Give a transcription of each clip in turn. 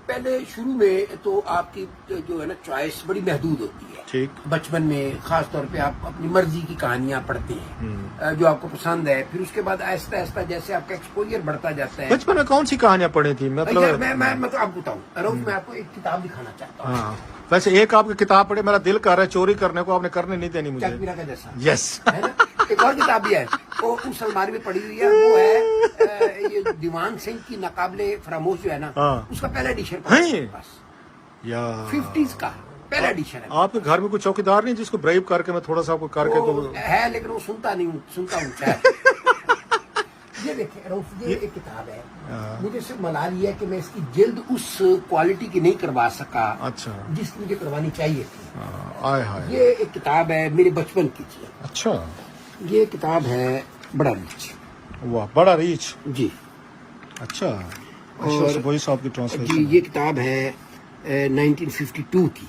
پہلے شروع میں تو آپ کی جو ہے نا چوائس بڑی محدود ہوتی ہے. ٹھیک. بچپن میں خاص طور پہ آپ اپنی مرضی کی کہانیاں پڑھتے ہیں جو آپ کو پسند ہے. پھر اس کے بعد آہستہ آہستہ جیسے آپ کا ایکسپوجر بڑھتا جاتا ہے. بچپن میں کون سی کہانیاں پڑھی تھی؟ مطلب میں تو آپ کو بتاؤں روف، میں آپ کو ایک کتاب دکھانا چاہتا ہوں. ہاں ویسے ایک آپ کی کتاب پڑھی، میرا دل کر رہا ہے چوری کرنے کو، آپ نے کرنے نہیں دینی مجھے. چک پیرا کا جیسا. یس. ایک اور کتاب بھی ہے وہ اس الماری میں پڑھی ہوئی ہے، وہ ہے یہ دیوان سنگھ کی ناقابل فراموش جو ہے نا، اس کا پہلا ایڈیشن بس یا 50s کا پہلا ایڈیشن ہے. آپ کے گھر میں کوئی چوکیدار نہیں جس کو برائب کر کے میں تھوڑا سا آپ کو کر کے تو ہے، لیکن وہ سنتا نہیں ہوں، سنتا ہوں شاید. یہ دیکھیں روف، یہ ایک کتاب ہے. مجھے صرف ملال یہ ہے کہ میں اس کی جلد اس کوالٹی کی نہیں کروا سکا اچھا جس کی مجھے کوانی چاہیے تھی. آئے ہائے. یہ ایک کتاب ہے میرے بچپن کی چیز. اچھا. یہ کتاب ہے بڑا ریچ. واہ، بڑا ریچ. جی. اچھا. اور وہی صاحب کی جی ٹرانسلیشن. یہ کتاب ہے 1952 کی.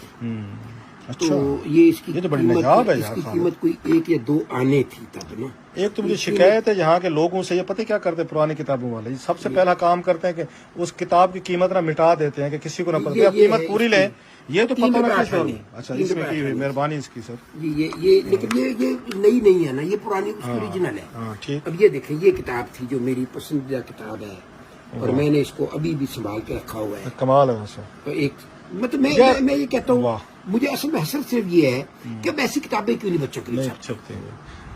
اچھا. تو یہ اس کی یہ تو بڑی نجاب ہے اس یار کی صاحب. قیمت کوئی 1 یا 2 آنے تھی تب نا. ایک تو مجھے شکایت ہے یہاں کے لوگوں سے، یہ پتہ کیا کرتے پرانی کتابوں والے، سب سے پہلا کام کرتے ہیں کہ اس کتاب کی قیمت نہ مٹا دیتے ہیں کہ کسی کو نہ پتہ. آپ قیمت پوری لیں، یہ تو پتہ نہ کس. اچھا اس میں کی ہوئی مہربانی اس کی سر. یہ لیکن یہ نئی نہیں ہے نا، یہ پرانی اس کی اوریجنل ہے. ہاں ٹھیک. اب یہ دیکھیں، یہ کتاب تھی جو میری پسندیدہ کتاب ہے اور میں نے اس کو ابھی بھی سنبھال کے رکھا ہوا ہے. کمال ہے ویسے. تو ایک مطلب میں یہ کہتا ہوں، مجھے اصل میں حسرت صرف یہ ہے کہ اب ایسی کتابیں کیوں نہیں بچوں کے لیے چھپتے ہیں.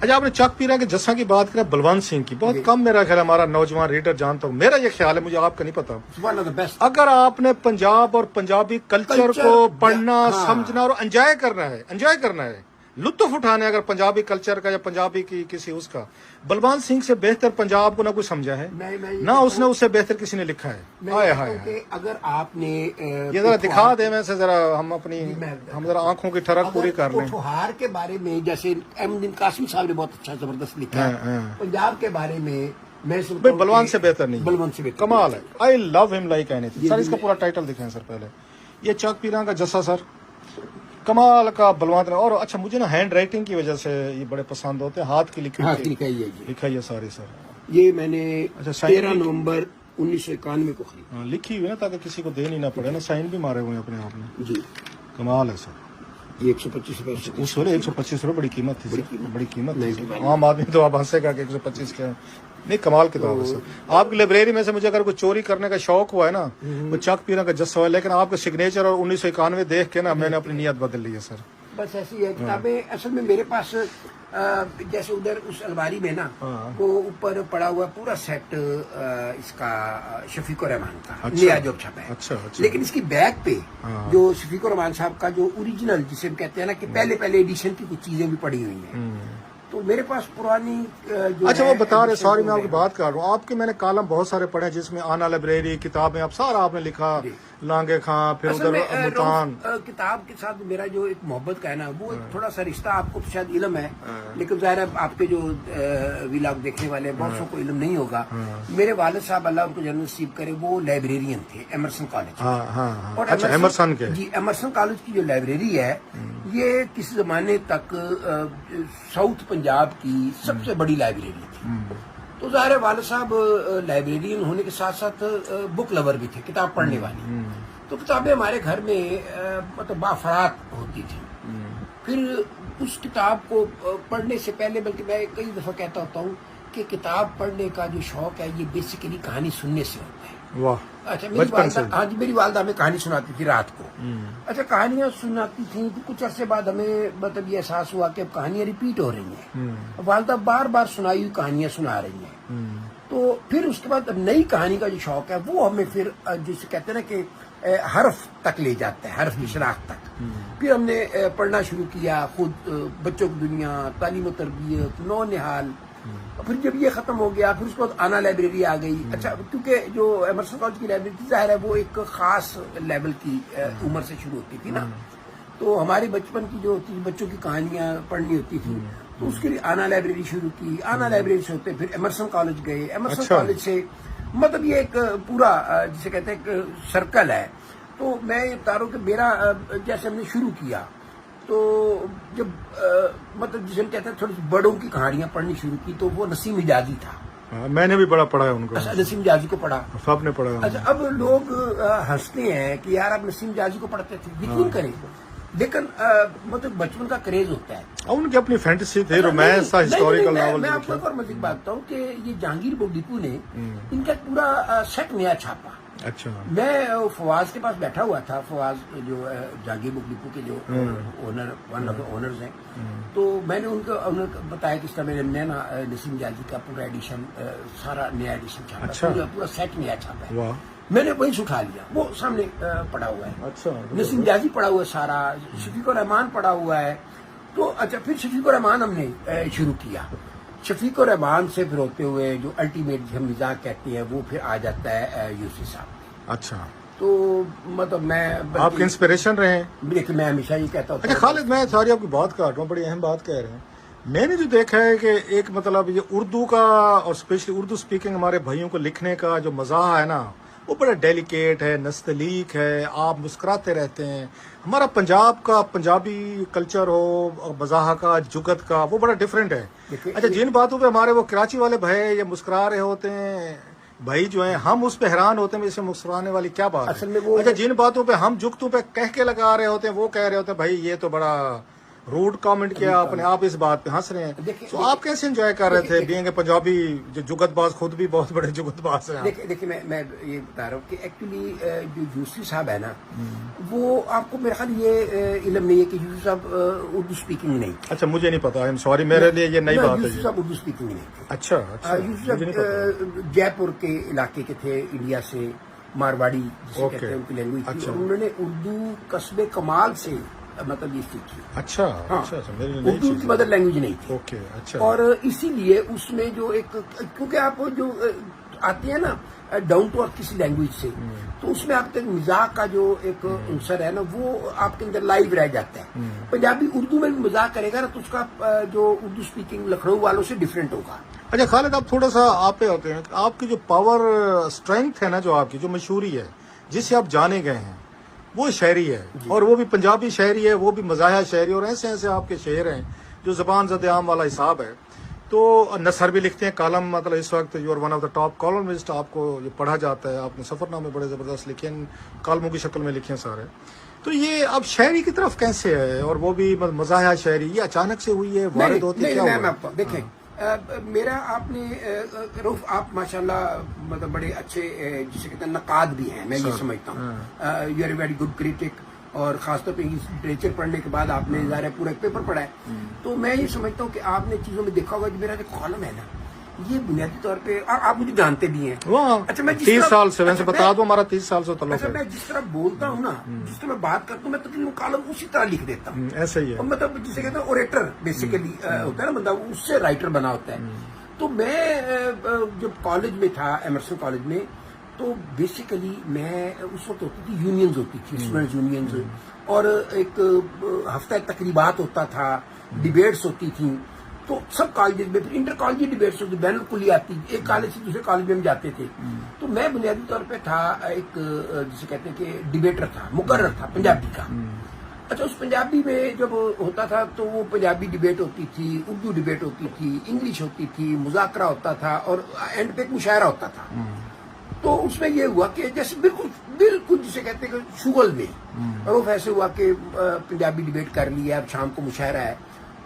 اچھا، آپ نے چک پیرا کے جسا کی بات کرا، بلونت سنگھ کی بہت کم میرا خیال ہمارا نوجوان ریڈر جانتا ہوں. میرا یہ خیال ہے، مجھے آپ کا نہیں پتا. One of the best. اگر آپ نے پنجاب اور پنجابی کلچر کو پڑھنا سمجھنا اور انجوائے کرنا ہے لطف اٹھانا ہے، اگر پنجابی کلچر کا یا پنجابی کی کسی اس کا، بلوانت سنگھ سے بہتر پنجاب کو نہ کوئی سمجھا ہے، نہ اس نے اس سے بہتر کسی نے لکھا ہے. ہائے ہائے. اگر آپ نے یہ ذرا دکھا دیں میں سے، ذرا ہم ذرا آنکھوں کی ٹھڑک پوری کر لیں. پوٹھوہار کے بارے میں جیسے احمد قاسمی صاحب نے بہت اچھا زبردست لکھا ہے. پنجاب کے بارے میں میں بلوان سے بہتر نہیں. بلوانت سے بہتر. کمال ہے. آئی لو ہم لائک اینی تھنگ. سر اس کا پورا ٹائٹل دکھائیں سر پہلے. یہ چک پیرا کا جسا سر کمال کا بلوانت. اور اچھا مجھے نا ہینڈ رائٹنگ کی وجہ سے یہ بڑے پسند ہوتے ہیں، ہاتھ کی لکھائی ہے ساری سر. یہ میں نے 13 نومبر 1991 کو خریدا. لکھی ہوئی نا تاکہ کسی کو دے نہیں نہ پڑے نا، سائن بھی مارے ہوئے اپنے آپ نے. جی کمال ہے سر. یہ 125 روپے. اس وقت 125 روپے بڑی قیمت تھی. بڑی قیمت تھی. عام آدمی تو آپ ہنسے گا کہ 125 کیا. نہیں کمال کتاب ہے سر. آپ کی لائبریری میں سے مجھے اگر کوئی چوری کرنے کا شوق ہوا ہے نا، وہ چک پیرا کا جسا ہوا ہے، لیکن آپ کا سگنیچر اور 1991 دیکھ کے نا میں نے اپنی نیت بدل لی ہے سر. بس ایسی ہے کتابیں. اصل میں میرے پاس جیسے ادھر اس الماری میں نا وہ اوپر پڑا ہوا پورا سیٹ اس کا شفیق الرحمان کا نیا جو چھپا ہے. لیکن اس کی بیک پہ جو شفیق الرحمان صاحب کا جو اوریجنل جسے ہم کہتے ہیں نا کہ پہلے ایڈیشن کی کچھ چیزیں بھی پڑی ہوئی ہیں، تو میرے پاس پرانی جو. اچھا وہ بتا رہے، سوری میں آپ کی بات کر رہا ہوں، آپ کے میں نے کالم بہت سارے پڑھے جس میں آنا لائبریری کتابیں آپ سارا آپ نے لکھا، لانگے خاں، پھر ادھر ملتان. کتاب کے ساتھ میرا جو ایک محبت کا ہے نا، وہ ایک تھوڑا سا رشتہ آپ کو تو شاید علم ہے، لیکن ظاہر ہے آپ کے جو ویلاگ دیکھنے والے بہت سو کو علم نہیں ہوگا. میرے والد صاحب اللہ ان کو جنت نصیب کرے، وہ لائبریرین تھے ایمرسن کالج. اور ایمرسن کے جی ایمرسن کالج کی جو لائبریری ہے یہ کسی زمانے تک ساؤتھ پنجاب کی سب سے بڑی لائبریری تھی. تو ظاہر ہے والد صاحب لائبریرین ہونے کے ساتھ ساتھ بک لور بھی تھے، کتاب پڑھنے والی. تو کتابیں ہمارے گھر میں مطلب بافرات ہوتی تھی. پھر اس کتاب کو پڑھنے سے پہلے، بلکہ میں کئی دفعہ کہتا ہوتا ہوں کہ کتاب پڑھنے کا جو شوق ہے یہ بیسیکلی کہانی سننے سے ہوتا ہے. واہ. اچھا میری والدہ ہمیں کہانی سناتی تھی رات کو. اچھا کہانیاں سناتی تھیں تو کچھ عرصے بعد ہمیں مطلب یہ احساس ہوا کہ اب کہانیاں ریپیٹ ہو رہی ہیں. والدہ بار بار سنائی ہوئی کہانیاں سنا رہی ہیں. تو پھر اس کے بعد اب نئی کہانی کا جو شوق ہے وہ ہمیں پھر جسے کہتے ہیں نا کہ حرف تک لے جاتا ہے، حرف کی شناخت تک. پھر ہم نے پڑھنا شروع کیا خود، بچوں کی دنیا، تعلیم و تربیت، نو نہال. پھر جب یہ ختم ہو گیا پھر اس کے بعد آنا لائبریری آ گئی. اچھا کیونکہ جو ایمرسن کالج کی لائبریری تھی ظاہر ہے وہ ایک خاص لیول کی عمر سے شروع ہوتی تھی نا، تو ہماری بچپن کی جو ہوتی بچوں کی کہانیاں پڑھنی ہوتی تھی تو اس کے لیے آنا لائبریری شروع کی. آنا لائبریری سے ہوتے پھر ایمرسن کالج گئے. ایمرسن کالج سے مطلب یہ ایک پورا جسے کہتے ہیں ایک سرکل ہے. تو میں یہ بتا رہا ہوں کہ میرا جیسے ہم نے شروع کیا تو جب مطلب جسے ہم کہتے ہیں تھوڑی بڑوں کی کہانیاں پڑھنی شروع کی تو وہ نسیم حجازی تھا. میں نے بھی بڑا پڑھا ہے ان کو. اچھا نسیم جازی کو پڑھا. سب نے پڑھا ہے. اچھا اب لوگ ہنستے ہیں کہ یار آپ نسیم جازی کو پڑھتے تھے, یقین کریں لیکن مطلب بچپن کا کریز ہوتا ہے. ان کی اپنی فینٹیسی تھی, رومانس تھا, ہسٹوریکل ناول. میں آپ کو ایک اور مزید بات بتاؤں کہ یہ جہانگیر بک ڈپو نے ان کا پورا سیٹ نیا چھاپا. اچھا. میں فواز کے پاس بیٹھا ہوا تھا, فواز جو جہانگیر بک ڈپو کے جو owner one of the owners ہیں, تو میں نے ان کو بتایا کہ اس طرح میں نے نسیم جازی کا پورا ایڈیشن, سارا نیا ایڈیشن چھاپا, پورا سیٹ نیا چھاپا ہے. میں نے وہیں سے اٹھا لیا, وہ سامنے پڑا ہوا ہے. اچھا. نسیم جازی پڑا ہوا ہے سارا, شفیق الرحمان پڑا ہوا ہے. تو اچھا پھر شفیق الرحمان ہم نے شروع کیا. شفیق الرحمان سے پھر ہوتے ہوئے جو الٹیمیٹ ہم مزاح کہتے ہیں وہ پھر آ جاتا ہے یوسف صاحب. اچھا. تو مطلب میں آپ کے انسپریشن رہے ہیں. دیکھیں میں ہمیشہ یہ کہتا ہوں. اچھا خالد, میں ساری آپ کی بات کر رہا ہوں, بڑی اہم بات کہہ رہے ہیں. میں نے جو دیکھا ہے کہ ایک مطلب یہ اردو کا اور اسپیشلی اردو اسپیکنگ ہمارے بھائیوں کو لکھنے کا جو مزاح ہے نا, وہ بڑا ڈیلیکیٹ ہے, نستعلیق ہے, آپ مسکراتے رہتے ہیں. ہمارا پنجاب کا پنجابی کلچر ہو, مزاح کا, جگت کا, وہ بڑا ڈفرینٹ ہے. اچھا جن باتوں پہ ہمارے وہ کراچی والے بھائی یہ مسکرا رہے ہوتے ہیں بھائی جو ہیں, ہم اس پہ حیران ہوتے ہیں اسے مسکرانے والی کیا بات اصل ہے. میں وہ اچھا جن باتوں پہ ہم جگتوں پہ کہہ کے لگا رہے ہوتے ہیں وہ کہہ رہے ہوتے ہیں بھائی یہ تو بڑا روڈ کامنٹ کیا آپ نے, آپ اس بات پہ ہنس رہے ہیں. تو آپ کیسے انجوائے کر رہے تھے بینگ پنجابی جو جگت باز, خود بھی بہت بڑے جگت باز ہیں. دیکھیں میں یہ بتا رہا ہوں کہ ایکچولی جو یوسف صاحب ہے نا, وہ آپ کو میرا خیال یہ علم نہیں ہے کہ یوسف صاحب اردو اسپیکنگ نہیں. اچھا مجھے نہیں پتا, آئی ایم سوری, میرے لیے یہ نئی بات ہے. یوسف صاحب اردو اسپیکنگ نہیں تھے. اچھا. یوسف صاحب جے پور کے علاقے کے تھے, انڈیا سے, مارواڑی جسے کہتے ہیں ان کی لینگویج تھی, اور انہوں نے اردو قصب کمال سے مطلب یہ سیکھی. اچھا. اردو کی مدر لینگویج نہیں تھی. اوکے. اچھا. اور اسی لیے اس میں جو ایک, کیونکہ آپ جو آتے ہیں نا ڈاؤن ٹو ارتھ کسی لینگویج سے, تو اس میں آپ کے مزاح کا جو ایک عنصر ہے نا وہ آپ کے اندر لائیو رہ جاتا ہے. پنجابی اردو میں بھی مزاح کرے گا نا تو اس کا جو اردو اسپیکنگ لکھنؤ والوں سے ڈفرینٹ ہوگا. اچھا خالد, آپ تھوڑا سا آپ پہ ہوتے ہیں, آپ کی جو پاور اسٹرینتھ ہے نا, جو آپ کی جو مشہوری ہے, جس سے آپ جانے گئے ہیں, وہ شاعری ہے. اور وہ بھی پنجابی شاعری ہے, وہ بھی مزاحیہ شاعری, اور ایسے ایسے آپ کے شعر ہیں جو زبان زد عام والا حساب ہے. تو نثر بھی لکھتے ہیں, کالم, مطلب اس وقت you are one of the top columnist, آپ کو یہ پڑھا جاتا ہے. آپ نے سفر نامے بڑے زبردست لکھے ہیں, کالموں کی شکل میں لکھے ہیں سارے. تو یہ اب شاعری کی طرف کیسے ہے, اور وہ بھی مزاحیہ شاعری, یہ اچانک سے ہوئی ہے, وارد ہوتی ہے, کیا ہوا؟ دیکھیں میرا آپ نے روف, آپ ماشاءاللہ مطلب بڑے اچھے جسے کہتے ہیں نقاد بھی ہیں, میں یہ سمجھتا ہوں. You are a very good critic, اور خاص طور پہ لٹریچر پڑھنے کے بعد آپ نے ظاہر پورا ایک پیپر پڑھا ہے. تو میں یہ سمجھتا ہوں کہ آپ نے چیزوں میں دیکھا ہوگا کہ میرا جو کالم ہے نا, یہ بنیادی طور پہ آپ مجھے جانتے بھی ہیں. اچھا میں 30 سال سے, ویسے بتا دوں ہمارا 30 سال سے تعلق ہے. اچھا میں جس طرح بولتا ہوں نا, جس طرح میں بات کرتا ہوں, میں تقریباً کالم اسی طرح لکھ دیتا ہوں. ایسا ہی ہے, مطلب جسے کہتے ہیں اوریٹر بیسیکلی ہوتا ہے نا بندہ, اس سے رائٹر بنا ہوتا ہے. تو میں جب کالج میں تھا, ایمرسن کالج میں, تو بیسیکلی میں اس وقت ہوتی تھی یونینز ہوتی تھی, اسٹوڈنٹس یونینز, اور ایک ہفتہ تقریبات ہوتا تھا, ڈیبیٹس ہوتی تھیں. تو سب کالجز میں پھر انٹر کالجی ڈیبیٹس ہوتی, بین الکلیاتی, ایک کالج سے دوسرے کالج میں ہم جاتے تھے. تو میں بنیادی طور پہ تھا ایک جسے کہتے ہیں کہ ڈیبیٹر تھا, مقرر تھا پنجابی کا. اچھا اس پنجابی میں جب ہوتا تھا تو وہ پنجابی ڈیبیٹ ہوتی تھی, اردو ڈیبیٹ ہوتی تھی, انگلش ہوتی تھی, مذاکرہ ہوتا تھا, اور اینڈ پہ ایک مشاعرہ ہوتا تھا. تو اس میں یہ ہوا کہ جیسے بالکل جسے کہتے ہیں کہ شغل میں, اور وہ ایسے ہوا کہ پنجابی ڈیبیٹ کر لی ہے, اب شام کو مشاعرہ ہے,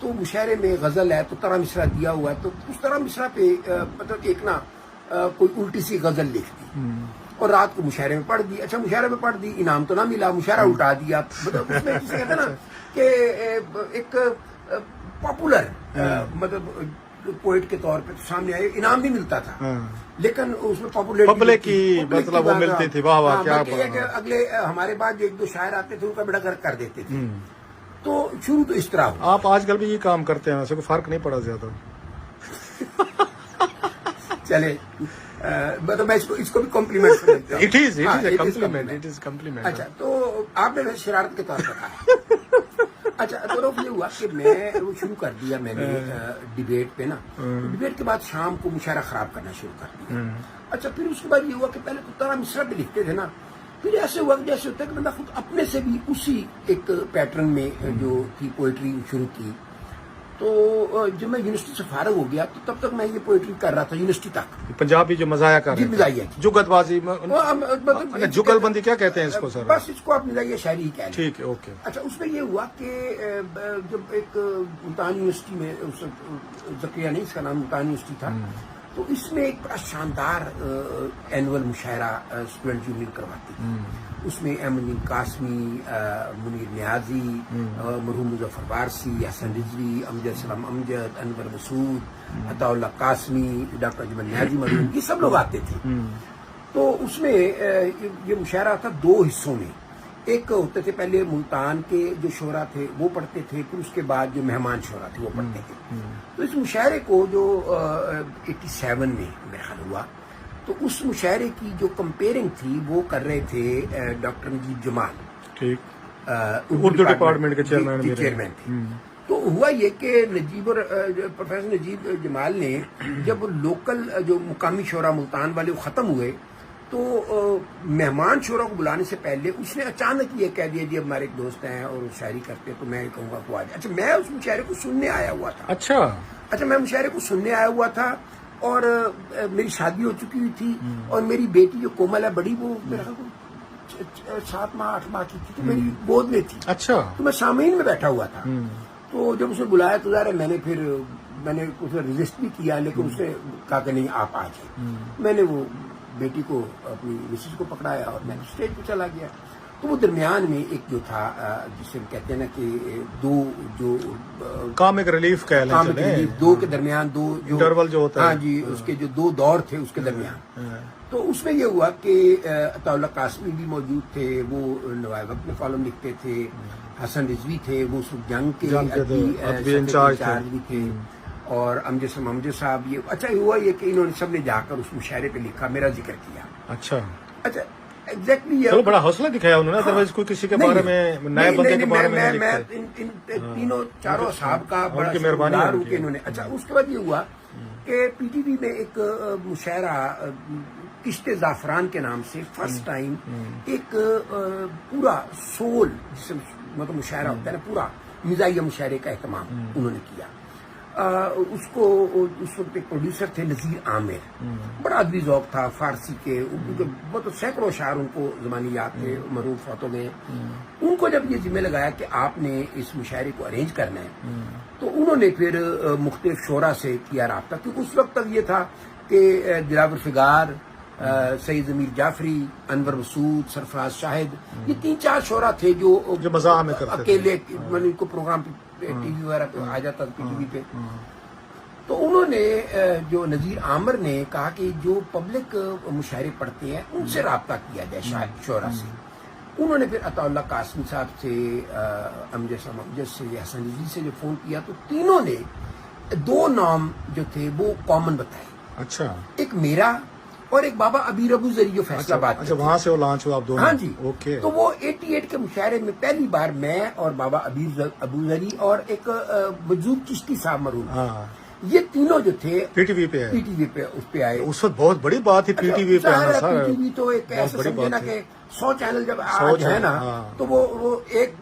تو مشاعرے میں غزل ہے, تو طرح مصرع دیا ہوا ہے, تو اس طرح مصرع پہ مطلب ایک نا کوئی الٹی سی غزل لکھ دی, اور رات کو مشاعرے میں پڑھ دی. اچھا مشاعرے میں پڑھ دی, انعام تو نہ ملا, مشاعرہ الٹا دیا. مطلب اس میں جسے کہتے ہیں نا کہ ایک پاپولر مطلب پوئٹ کے طور پہ سامنے آئے, انعام نہیں ملتا تھا, لیکن اس میں پبلک کی مطلب وہ ملتی تھی. واہ واہ کیا اگلے ہمارے بعد جو ایک دو شاعر آتے تھے ان کا بیڑا کر دیتے تھے. تو شروع تو اس طرح ہو. آپ آج کل بھی یہ کام کرتے ہیں, ویسے کوئی فرق نہیں پڑا زیادہ. چلے مطلب میں اس کو بھی کمپلیمنٹ کرتا ہوں. It is complement. اچھا تو آپ نے شرارت کے طور پر کہا. اچھا تو یہ ہوا کہ میں وہ شروع کر دیا میں نے ڈیبیٹ پہ نا, ڈیبیٹ کے بعد شام کو مشاعرہ خراب کرنا شروع کر دیا. اچھا پھر اس کے بعد یہ ہوا کہ پہلے تو طرح مصرع پہ لکھتے تھے نا, پھر ایسے ہوا جیسے ہوتا ہے کہ بندہ خود اپنے سے بھی اسی ایک پیٹرن میں جو تھی پوئٹری شروع کی. تو جب میں یونیورسٹی سے فارغ ہو گیا تو تب تک میں یہ پوئٹری کر رہا تھا یونیورسٹی تک. پنجابی جو مزاحیہ کر رہے جی مزاحیہ ہیں جگت بازی جگل بندی کیا کہتے ہیں اس کو سر؟ بس اس کو آپ مزاحیہ شاعری ہی کہہ لیں. ٹھیک ہے اوکے. اچھا اس میں یہ ہوا کہ جب ایک ملتان یونیورسٹی میں ذکریہ نہیں اس کا نام ملتان یونیورسٹی تھا تو اس میں ایک بڑا شاندار اینول مشاعرہ اسٹوڈنٹ یونین کرواتی تھی. اس میں احمد قاسمی، منیر نیازی، مرحوم مظفر وارسی، حسن رضوی، امجد سلام امجد، انور مسعود، عطا اللہ قاسمی، ڈاکٹر اجمل نیازی مرحوم، یہ سب لوگ آتے تھے. تو اس میں یہ مشاعرہ تھا 2 حصوں میں. ایک ہوتے تھے پہلے ملتان کے جو شعراء تھے وہ پڑھتے تھے، پھر اس کے بعد جو مہمان شعراء تھے وہ پڑھتے تھے. تو اس مشاعرے کو جو 87 میں میرا خیال ہوا تو اس مشاعرے کی جو کمپیئرنگ تھی وہ کر رہے تھے ڈاکٹر نجیب جمال، ٹھیک، اردو ڈپارٹمنٹ کے چیئرمین تھے. تو ہوا یہ کہ نجیب اور پروفیسر نجیب جمال نے جب لوکل جو مقامی شعراء ملتان والے وہ ختم ہوئے تو مہمان شعراء کو بلانے سے پہلے اس نے اچانک یہ کہہ دیا جی اب ہمارے ایک دوست ہیں اور وہ شاعری کرتے تو میں کہوں گا وہ آ جائے. اچھا میں اس مشاعرے کو سننے آیا ہوا تھا. اچھا میں مشاعرے کو سننے آیا ہوا تھا اور میری شادی ہو چکی ہوئی تھی اور میری بیٹی جو کومل ہے بڑی وہ میرا 7 ماہ 8 ماہ کی تھی تو میری گود میں تھی. اچھا تو میں سامعین میں بیٹھا ہوا تھا. تو جب اس نے بلایا تو ظاہر ہے میں نے اسے رجسٹ بھی کیا لیکن اس نے کہا کہ نہیں آپ آ جائیں. میں نے وہ بیٹی کو اپنی مسز کو پکڑایا اور میں اسٹیج پہ چلا گیا. تو وہ درمیان میں ایک جو تھا جسے ہم کہتے ہیں نا کہ دو جو کامک ریلیف کہہ لیں، 2 کے درمیان 2 جو انٹرول جو ہوتا ہے، ہاں جی اس کے جو 2 دور تھے اس کے درمیان. تو اس میں یہ ہوا کہ عطا اللہ قاسمی بھی موجود تھے، وہ نوائے وقت میں کالم لکھتے تھے. حسن رضوی تھے وہ اس جنگ کے ادبی انچارج بھی تھے. اور امجد صاحب یہ اچھا ہوا یہ کہ انہوں نے سب نے جا کر اس مشاعرے پہ لکھا، میرا ذکر کیا. اچھا ایگزیکٹلی چلو بڑا حوصلہ دکھایا انہوں نے. ادروائز کوئی کسی کے بارے میں نئے بندے کے بارے میں نہیں لکھتے. ان تینوں چاروں اصحاب کا بڑا شکریہ کہ انہوں نے. اچھا اس کے بعد یہ ہوا کہ پی ٹی وی میں ایک مشاعرہ کشت زعفران کے نام سے فرسٹ ٹائم ایک پورا سول جسے مطلب مشاعرہ ہوتا ہے نا پورا مزاحیہ مشاعرے کا اہتمام انہوں نے کیا. اس کو اس وقت ایک پروڈیوسر تھے نذیر عامر، بڑا ادبی ذوق تھا فارسی کے، بہت سینکڑوں اشعار ان کو زمانی یاد تھے، مرحوم فوت ہو گئے. ان کو جب یہ ذمہ لگایا کہ آپ نے اس مشاعرے کو ارینج کرنا ہے تو انہوں نے پھر مختلف شعراء سے کیا رابطہ، کیونکہ اس وقت تک یہ تھا کہ دلاور فگار، سید ضمیر جعفری، انور مسعود، سرفراز شاہد، یہ 3-4 شعراء تھے جو مزاح میں کرتے اکیلے ان کو پروگرام ٹی وی وغیرہ پہ آ جاتا تھا، پی ٹی وی پہ. تو انہوں نے جو نذیر عامر نے کہا کہ جو پبلک مشاعرے پڑھتے ہیں ان سے رابطہ کیا جائے شعراء سے. انہوں نے پھر عطا اللہ قاسمی صاحب سے، امجد سے، حسن رضوی سے جو فون کیا تو تینوں نے 2 نام جو تھے وہ کامن بتائے. اچھا ایک میرا اور ایک بابا ابیر ابو ذری جو فیصلہ آباد. اچھا وہاں سے وہ لانچ ہوا آپ دونوں؟ ہاں جی اوکے. تو وہ 88 کے مشاعرے میں پہلی بار میں اور بابا ابیر ابو ذری اور ایک مجذوب چشتی صاحب مرحوم، یہ تینوں جو تھے پی ٹی وی پہ اس پہ آئے. اس وقت بہت بڑی بات تھی پی ٹی وی پہ آنا سر. پی ٹی وی تو ایک ایسا سمجھے نا کہ 100 چینل جب آج ہے نا تو وہ ایک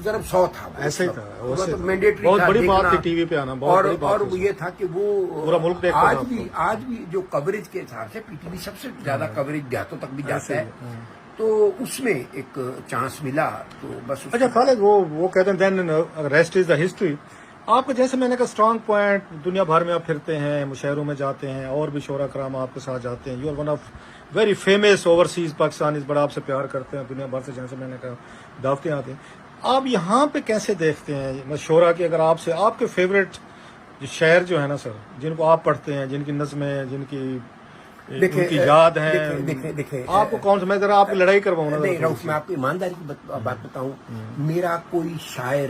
ضرب 100 تھا. ایسا ہی تھا، مینڈیٹری بہت بڑی بات تھی ٹی وی پہ آنا. اور وہ یہ تھا کہ وہ پورا ملک دیکھتا تھا. آج بھی جو کوریج کے حساب سے پی ٹی وی سب سے زیادہ کوریج دیہاتوں تک بھی جاتا ہے، تو اس میں ایک چانس ملا تو بس. اچھا خالد وہ کہتے ہیں دین ریسٹ از دا ہسٹری. آپ کو جیسے میں نے کہا اسٹرانگ پوائنٹ، دنیا بھر میں آپ پھرتے ہیں، مشاعروں میں جاتے ہیں، اور بھی شعراء کرام آپ کے ساتھ جاتے ہیں. You are one of very famous overseas Pakistanis, بڑا آپ سے پیار کرتے ہیں دنیا بھر سے، جیسے میں نے کہا دعوتیں آتی ہیں. آپ یہاں پہ کیسے دیکھتے ہیں شعراء کی؟ اگر آپ سے آپ کے فیوریٹ جو شاعر جو ہے نا سر، جن کو آپ پڑھتے ہیں، جن کی نظمیں، جن کی یاد ہے، دیکھیں آپ کو کون سا؟ میں ذرا آپ کی لڑائی کرواؤں نا. نہیں رؤف، میں آپ کو ایمانداری کی بات بتاؤں، میرا کوئی شاعر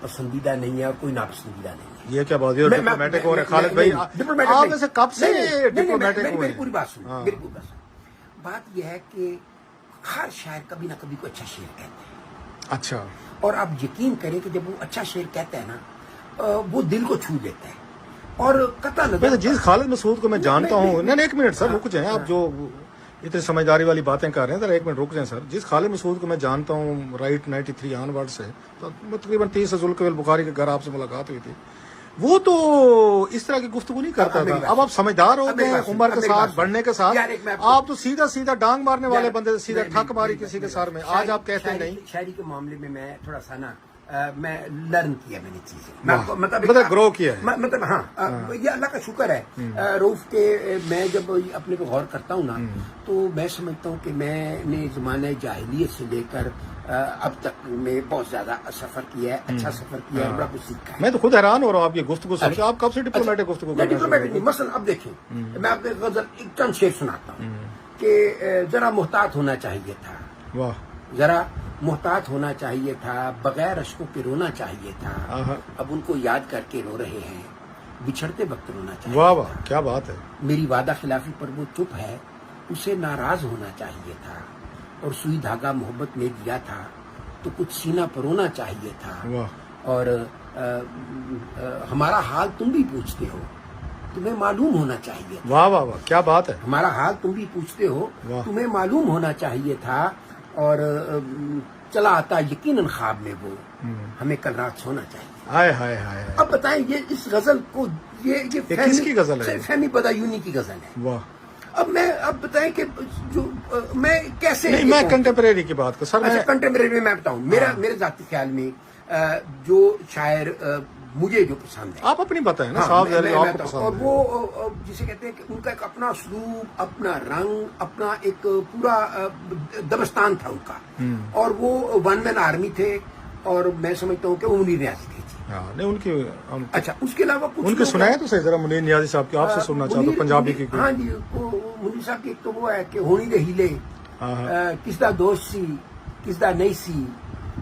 پسندیدہ نہیں ہے اور کوئی ناپسندیدہ نہیں ہے. یہ کیا بات ہے؟ ڈپلومیٹک ہو رہے خالد بھائی، آپ میں سے کب سے ڈپلومیٹک ہوئے؟ میری پوری بات سنو، میری پوری بات سنو. بات یہ ہے کہ ہر شاعر کبھی نہ کبھی کوئی اچھا شعر کہتا ہے. اچھا. اور آپ یقین کریں کہ جب وہ اچھا شعر کہتا ہے نا وہ دل کو چھو دیتا ہے. اور قطع نظر جس خالد مسعود کو میں جانتا ہوں، نہیں ایک منٹ سر رک جائیں، آپ جو اتنی سمجھداری والی باتیں کر رہے ہیں ذرا ایک منٹ رک جائیں سر. جس خالد مسعود کو میں جانتا ہوں رائٹ 93 آن ورڈ سے، تو تقریباً 30 سے ذوالقویل بخاری کے گھر آپ سے ملاقات ہوئی تھی. وہ تو اس طرح کی گفتگو نہیں کرتا تھا. اب آپ سمجھدار ہو گئے عمر کے ساتھ بڑھنے کے ساتھ, آپ تو سیدھا سیدھا ڈانگ مارنے والے بندے تھے, سیدھا ٹھک ماری کسی کے سر میں. آج آپ کہتے ہیں نہیں. شاعری کے معاملے میں میں تھوڑا سا نا میں لرن کیا میں نے چیزیں, مطلب گرو کیا ہے. مطلب ہاں یہ اللہ کا شکر ہے روف کے. میں جب اپنے پہ غور کرتا ہوں نا تو میں سمجھتا ہوں کہ میں نے زمانہ جاہلیت سے لے کر اب تک میں بہت زیادہ سفر کیا ہے, اچھا سفر کیا ہے, بڑا کچھ سیکھا ہے. میں تو خود حیران ہو رہا ہوں آپ کی گفتگو سے. آپ کب سے ڈپلومیٹک گفتگو کر رہے ہیں؟ ڈپلومیٹک نہیں, مثلا اب دیکھیں میں آپ کو غزل ایک چند شعر سناتا ہوں کہ ذرا محتاط ہونا چاہیے تھا, واہ, ذرا محتاط ہونا چاہیے تھا, بغیر اشکوں کے رونا چاہیے تھا, اب ان کو یاد کر کے رو رہے ہیں, بچھڑتے وقت رونا چاہیے. واہ واہ, کیا بات ہے. میری وعدہ خلافی پر وہ چپ ہے, اسے ناراض ہونا چاہیے تھا, اور سوئی دھاگا محبت میں دیا تھا تو کچھ سینہ پرونا چاہیے تھا. اور ہمارا حال تم بھی پوچھتے ہو, تمہیں معلوم ہونا چاہیے تھا. واہ واہ واہ, کیا بات ہے. ہمارا حال تم بھی پوچھتے ہو, تمہیں معلوم ہونا چاہیے تھا, اور چلا آتا یقیناً خواب میں وہ, ہمیں کل رات سونا چاہیے. ہائے ہائے ہائے. اب بتائیں یہ اس غزل کو یہ کس کی غزل ہے؟ فہمی بدایونی کی غزل ہے. واہ. اب بتائیں کہ جو میں کیسے نہیں, میں کنٹمپریری کی بات کر سر. اچھا کنٹمپریری میں بتاؤں, میرے ذاتی خیال میں جو شاعر مجھے جو پسند ہے, آپ اپنی بتائیں نا صاحب, آپ کو پسند ہے. اور وہ جسے کہتے ہیں کہ ان کا ایک اپنا اسلوب, اپنا رنگ, اپنا ایک پورا دبستان تھا ان کا, اور وہ ون مین آرمی تھے, اور میں سمجھتا ہوں کہ وہ منیر نیازی تھے. نہیں ان کی, اچھا اس کے علاوہ کچھ ان کے سنائے تو صحیح ذرا منیر نیازی صاحب کی, آپ سے سننا چاہتا ہوں پنجابی کی. ہاں جی, منیر صاحب کی ایک تو وہ ہے کہ ہونی دے ہیلے, کس دا دوست سی کس دا نہیں سی,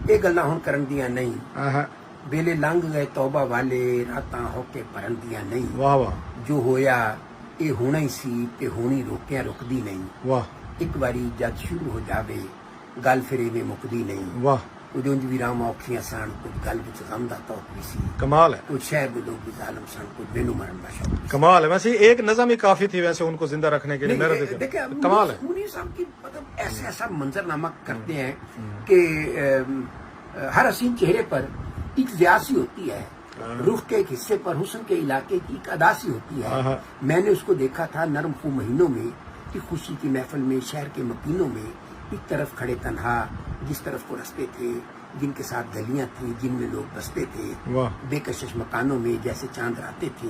یہ گلاں ہن کرن دیاں نہیں, ویلے لنگ گئے توبہ والے, راتاں ہو کے پرن دیاں نہیں. واہ واہ. جو ہویا یہ ہونا ہی سی تے ہونی روکیاں رکدی نہیں. واہ. ایک باری جد شروع ہو جاوے گل پھر میں مکدی نہیں. واہ. اجنج بھی رام اوکھیاں سن, کچھ گل وچ غم دا توق بھی سی. کمال ہے. کچھ شہر دے لوگ بھی ظالم سن, کچھ مینوں مرن دا شوق. کمال ہے. ویسے ایک نظم ہی کافی تھی ویسے ان کو زندہ رکھنے کے لیے. دیکھیں کمال ہے. منیر صاحب کی مطلب ایسا منظرنامہ کرتے ہیں کہ ہر حسین چہرے پر ایک ضیاسی ہوتی ہے, روح کے ایک حصے پر حسن کے علاقے کی ایک اداسی ہوتی ہے. میں نے اس کو دیکھا تھا نرم خو مہینوں میں, ایک خوشی کی محفل میں, شہر کے مکینوں میں, ایک طرف کھڑے تنہا, جس طرف کو رستے تھے, جن کے ساتھ گلیاں تھیں, جن میں لوگ بستے تھے, بے کشش مکانوں میں جیسے چاند راتے تھے,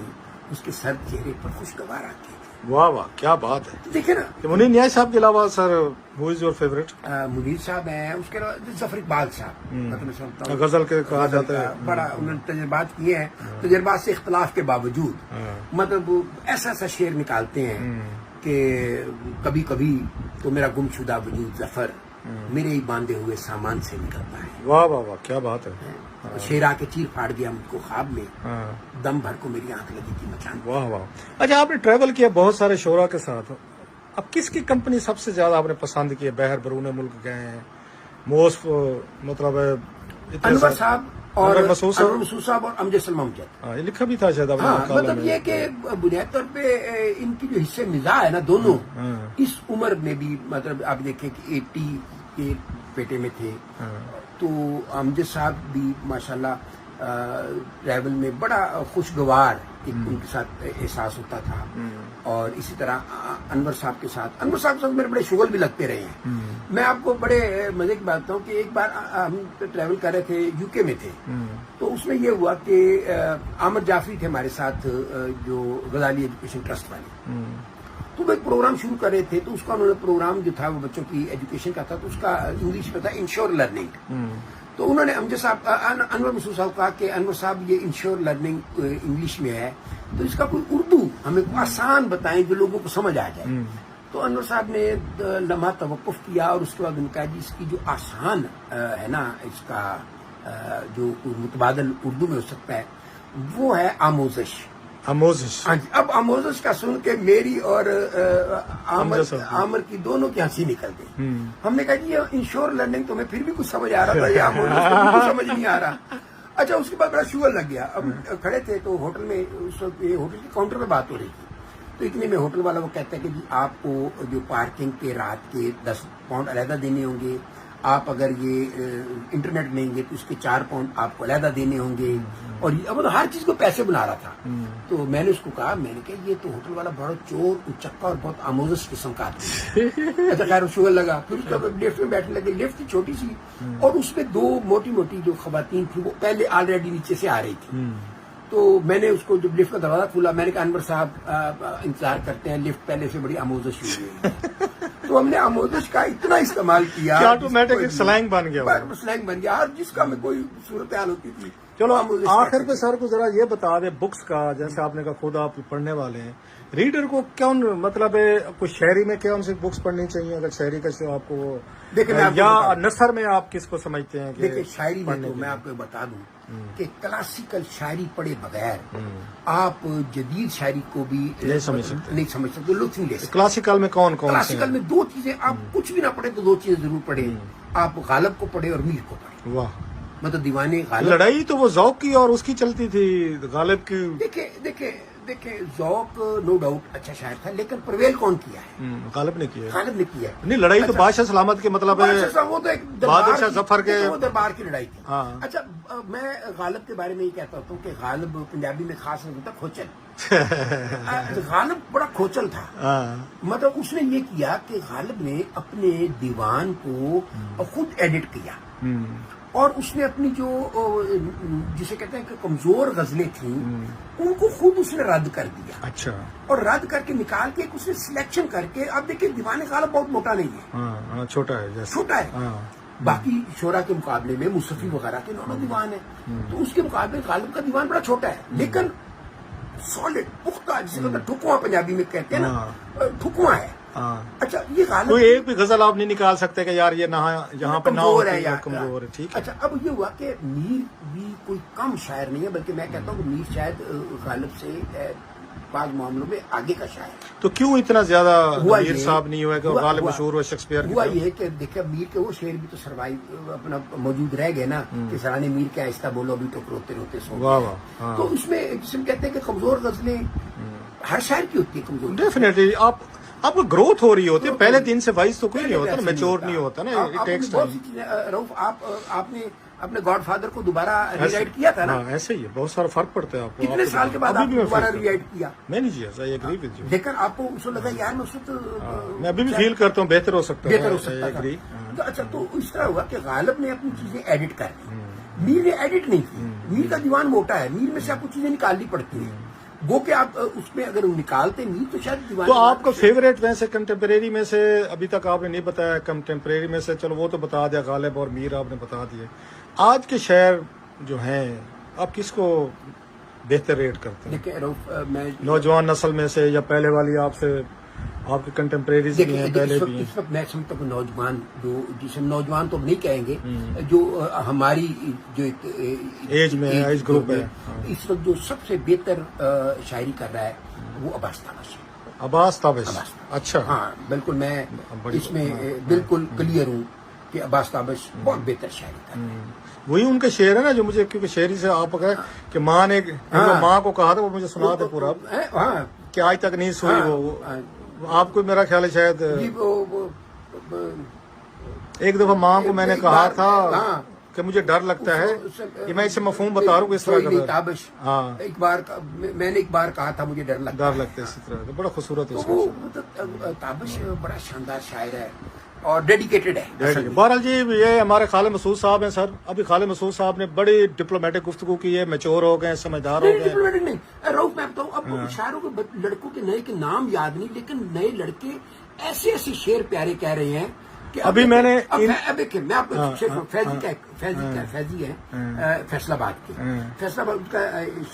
اس کے سرد چہرے پر خوشگوار آتے تھے. واہ واہ, کیا بات ہے. دیکھیں نا, منیر نیاز صاحب کے علاوہ سر ہو از یور فیوریٹ؟ منیر صاحب ہیں, اس کے علاوہ ظفر اقبال صاحب, مطلب غزل کے کہا جاتا ہے, بڑا انہوں نے تجربات کیے ہیں, تجربات سے اختلاف کے باوجود مطلب ایسا شعر نکالتے ہیں کہ کبھی کبھی تو میرا گم شدہ وجود ظفر میرے ہی باندھے ہوئے سامان سے نکلتا ہے. واہ واہ واہ, کیا بات ہے. شیر آ کے چیر پھاڑ گیا مجھ کو خواب میں, دم بھر کو میری آنکھ لگی تھی مچان. واہ واہ. اچھا, آپ نے ٹریول کیا بہت سارے شعراء کے ساتھ, اب کس کی کمپنی سب سے زیادہ آپ نے پسند کی ہے؟ بہر برون ملک گئے ہیں, موسٹ مطلب انور صاحب اور انور مسعود صاحب اور امجد سلمہ امجد. یہ لکھا بھی تھا شاید آپ نے. مطلب یہ کہ بنیادی طور پہ ان کی جو حصے مزاح ہے نا دونوں, اس عمر میں بھی مطلب آپ دیکھیں کہ 80 کے پیٹے میں تھے, تو امجد صاحب بھی ماشاءاللہ ٹریول میں بڑا خوشگوار ایک ان کے ساتھ احساس ہوتا تھا. اور اسی طرح انور صاحب کے ساتھ میرے بڑے شغل بھی لگتے رہے ہیں. میں آپ کو بڑے مزے کی بات بتاؤں کہ ایک بار ہم ٹریول کر رہے تھے, یو کے میں تھے, تو اس میں یہ ہوا کہ عامر جعفری تھے ہمارے ساتھ جو غزالی ایجوکیشن ٹرسٹ والے, تو وہ ایک پروگرام شروع کر رہے تھے. تو اس کا انہوں نے پروگرام جو تھا وہ بچوں کی ایجوکیشن کا تھا, تو اس کا انگلش میں تھا انشور لرننگ. تو انہوں نے امجد صاحب انور مسعود صاحب کہا کہ انور صاحب یہ انشور لرننگ انگلش میں ہے, تو اس کا کوئی اردو ہمیں آسان بتائیں جو لوگوں کو سمجھ آ جائے. تو انور صاحب نے لمحہ توقف کیا, اور اس کے بعد ان کا جی اس کی جو آسان ہے نا, اس کا جو متبادل اردو میں ہو سکتا ہے وہ ہے آموزش. ہاں جی. اب آموزش کا سن کے میری اور عامر کی دونوں کی ہنسی نکل گئی. ہم نے کہا جی یہ انشور لرننگ تو ہمیں پھر بھی کچھ سمجھ آ رہا تھا, یہ آموزش کچھ سمجھ نہیں آ رہا. اچھا, اس کے بعد بڑا شوگر لگ گیا. اب کھڑے تھے تو ہوٹل میں اس وقت ہوٹل کے کاؤنٹر پہ بات ہو رہی تھی, تو اتنے میں ہوٹل والا وہ کہتا ہے کہ جی آپ کو جو پارکنگ کے رات کے 10 پاؤنڈ علیحدہ دینے ہوں گے, آپ اگر یہ انٹرنیٹ لیں گے تو اس کے 4 پاؤنڈ آپ کو علیحدہ دینے ہوں گے، اور مطلب ہر چیز کو پیسے بنا رہا تھا. تو میں نے اس کو کہا، میں نے کہا یہ تو ہوٹل والا بڑا چور اچکا اور بہت آموزش قسم کا آدمی ہے. اچھا خیر شوگر لگا، پھر اس کا لفٹ میں بیٹھنے لگے. لفٹ تھی چھوٹی سی، اور اس میں 2 موٹی موٹی جو خواتین تھی وہ پہلے آلریڈی نیچے سے آ رہی تھی. تو میں نے اس کو جب لفٹ کا دروازہ کھولا، میں نے کہا انور صاحب انتظار کرتے ہیں، لفٹ پہلے سے بڑی آموزش ہوئی ہے. تو ہم نے آموزش کا اتنا استعمال کیا کہ آٹومیٹک سلینگ بن گیا، سلینگ بن گیا، جس کا میں کوئی صورتحال ہوتی تھی. چلو آخر پہ سر کو ذرا یہ بتا دیں بکس کا، جیسے آپ نے کہا خود آپ پڑھنے والے ہیں، ریڈر کو کون مطلب ہے کچھ شہری میں کون سی بکس پڑھنی چاہیے؟ اگر شہری کا آپ کو یا نثر میں آپ کس کو سمجھتے ہیں؟ دیکھیں شاعری میں تو میں آپ کو بتا دوں کہ کلاسیکل شاعری پڑھے بغیر آپ جدید شاعری کو بھی نہیں سمجھ سکتے، لطف نہیں لے سکتے. کلاسیکل میں کون کلاسیکل میں 2 چیزیں، آپ کچھ بھی نہ پڑھیں تو 2 چیزیں ضرور پڑھیں. آپ غالب کو پڑھیں اور میر کو پڑھیں. واہ، مطلب دیوانے غالب. لڑائی تو وہ ذوق کی اور اس کی چلتی تھی، غالب کی. دیکھیں ذوق نو ڈاؤٹ اچھا شاعر تھا، لیکن پرویل کون کیا ہے؟ غالب نے کیا. غالب نے کیا. نہیں، لڑائی تو بادشاہ سلامت کے مطلب ہے، وہ تو ایک بہادر شاہ ظفر کے دربار کی لڑائی تھی. ہاں. اچھا میں غالب کے بارے میں یہ کہتا ہوں کہ غالب پنجابی میں خاص نہیں ہوتا کھوچل. غالب بڑا کھوچل تھا. مطلب اس نے یہ کیا کہ غالب نے اپنے دیوان کو خود ایڈٹ کیا، اور اس نے اپنی جو جسے کہتے ہیں کہ کمزور غزلیں تھیں ان کو خود اس نے رد کر دیا. اچھا. اور رد کر کے نکال کے اس نے سلیکشن کر کے، اب دیکھیں دیوان غالب بہت موٹا نہیں ہے، چھوٹا ہے، چھوٹا ہے. باقی شعراء کے مقابلے میں مصطفی وغیرہ کے نارمل دیوان ہے، تو اس کے مقابلے غالب کا دیوان بڑا چھوٹا ہے، لیکن سالڈ پختہ، جسے کہتے ہیں ٹھکواں پنجابی میں کہتے ہیں نا، ٹھکواں ہے. اچھا یہ غالب کوئی ایک بھی غزل آپ نہیں نکال سکتے کہ یار یہ یہاں پہ کمزور ہے یا کمزور ہے. ٹھیک ہے. اچھا اب یہ ہوا کہ میر بھی کوئی کم شاعر نہیں ہے، بلکہ میں کہتا ہوں کہ میر شاید غالب سے بعض معاملوں میں آگے کا شاعر. تو کیوں اتنا زیادہ میر صاحب نہیں ہوا کہ غالب مشہور ہوا شیکسپیئر؟ ہوا یہ کہ دیکھیں میر کے وہ شعر بھی تو سروائیو اپنا موجود رہ گئے نا، کہ سرانے میر کے آہستہ بولو ابھی تو روتے روتے سو گئے. تو اس میں جس میں کہتے ہیں کہ کمزور غزلیں ہر شاعر کی ہوتی ہے کمزور. ڈیفینیٹلی آپ کو گروتھ ہو رہی ہوتی ہے، پہلے دن سے 22 تو کوئی نہیں ہوتا نا، میچور نہیں ہوتا نا. رؤف آپ نے اپنے گاڈ فادر کو دوبارہ ری رائٹ کیا تھا نا؟ ایسے ہی ہے، بہت سارا فرق پڑتا ہے. آپ کو کتنے سال کے بعد آپ دوبارہ ری رائٹ کیا؟ میں نہیں جی ایسا ایگری وتھ یو. لیکن آپ کو اس کو لگا یار میں اس وقت میں ابھی بھی فیل کرتا ہوں بہتر ہو سکتا تھا. اچھا تو اس طرح ہوا کہ غالب نے اپنی چیزیں ایڈٹ کر دی، میر نے ایڈٹ نہیں کی. میر کا دیوان موٹا ہے، میر میں سے آپ کو چیزیں نکالنی پڑتی ہیں، وہ کہ آپ اس میں اگر نکالتے نہیں تو شاید دیوان. تو آپ کا فیوریٹ ویسے کنٹمپریری میں سے ابھی تک آپ نے نہیں بتایا، کنٹمپریری میں سے چلو وہ تو بتا دیا، غالب اور میر آپ نے بتا دیے. آج کے شاعر جو ہیں آپ کس کو بہتر ریٹ کرتے ہیں؟ میں نوجوان نسل میں سے یا پہلے والی آپ سے، آپ کے کنٹمپریریز بھی ہیں پہلے بھی ہیں؟ اس وقت میں سمجھتا ہوں نوجوان جو جسے نوجوان تو نہیں کہیں گے، جو ہماری جو ایج میں ایج گروپ ہے، اس وقت جو سب سے بہتر شاعری کر رہا ہے وہ عباس تابش. عباس تابش. اچھا. ہاں بالکل، میں اس میں بالکل کلیئر ہوں کہ عباس تابش بہت بہتر شاعری کر رہا ہے. وہی ان کا شعر ہے نا جو مجھے، کیونکہ شاعری سے آپ کہے کہ ماں نے ماں کو کہا تھا، وہ مجھے سنا دے پورا کہ آج تک نہیں سوئی. وہ آپ کو میرا خیال ہے شاید ایک دفعہ ماں کو میں نے کہا تھا کہ مجھے ڈر لگتا ہے، کہ میں اسے مفہوم بتا رہا ہوں اس طرح کا. تابش ایک بار میں نے ایک بار کہا تھا مجھے ڈر لگتا ہے اسی طرح. بڑا خوبصورت ہے تابش، بڑا شاندار شاعر ہے اور ڈیڈیکیٹڈ ہے. بہرحال جی یہ ہمارے خالد مسعود صاحب ہیں. سر ابھی خالد مسعود صاحب نے بڑی ڈپلومیٹک گفتگو کی ہے، میچور ہو گئے، سمجھدار ہو گئے. ڈپلومیٹک نہیں رؤف، میں بتاؤں اب شاعروں کے لڑکوں کے نئے کے نام یاد نہیں، لیکن نئے لڑکے ایسے ایسے شعر پیارے کہہ رہے ہیں کہ ابھی میں نے میں آپ کو فیضی ہے فیصل آباد کے، فیصل آباد کا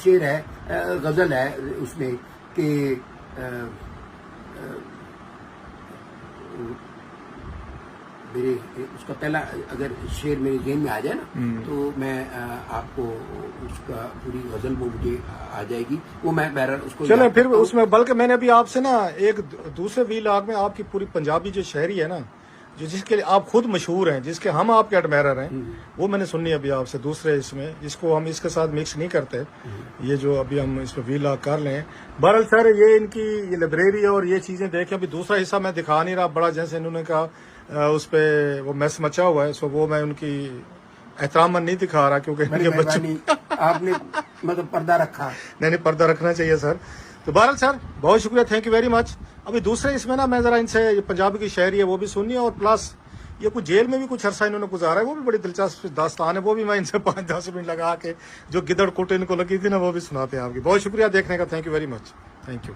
شعر ہے، غزل ہے اس میں کہ میرے اس کا پہلا اگر شعر میرے ذہن میں آ جائے نا تو میں آپ کو اس کا پوری غزل وہ مجھے آ جائے گی، وہ میں بہرحال اس کو چلیں پھر اس میں. بلکہ میں نے ابھی آپ سے نا ایک دوسرے ویلاگ میں آپ کی پوری پنجابی جو شاعری ہے نا، جو جس کے لیے آپ خود مشہور ہیں، جس کے ہم آپ کے ایڈمائرر ہیں، وہ میں نے سنی ابھی آپ سے دوسرے اس میں، جس کو ہم اس کے ساتھ مکس نہیں کرتے، یہ جو ابھی ہم اس میں ویلاگ کر لیں. بہرحال سر یہ ان کی یہ لائبریری اور یہ چیزیں دیکھیں. ابھی دوسرا حصہ میں دکھا نہیں رہا، بڑا جیسے انہوں نے کہا اس پہ وہ میس مچا ہوا ہے، سو وہ میں ان کی احترام نہیں دکھا رہا کیونکہ ان بڑی کے بچوں مہربانی، آپ نے مطلب پردہ رکھا. نہیں پردہ رکھنا چاہیے سر. تو بہرحال سر بہت شکریہ، تھینک یو ویری مچ. ابھی دوسرے اس میں نا میں ذرا ان سے یہ پنجابی کی شاعری ہے وہ بھی سننی ہے، اور پلس یہ کچھ جیل میں بھی کچھ عرصہ انہوں نے گزارا ہے، وہ بھی بڑی دلچسپ داستان ہے، وہ بھی میں ان سے 5-10 منٹ لگا کے جو گدڑ کوٹ ان کو لگی تھی نا وہ بھی سناتے ہیں آپ کی. بہت شکریہ دیکھنے کا، thank you very much, thank you.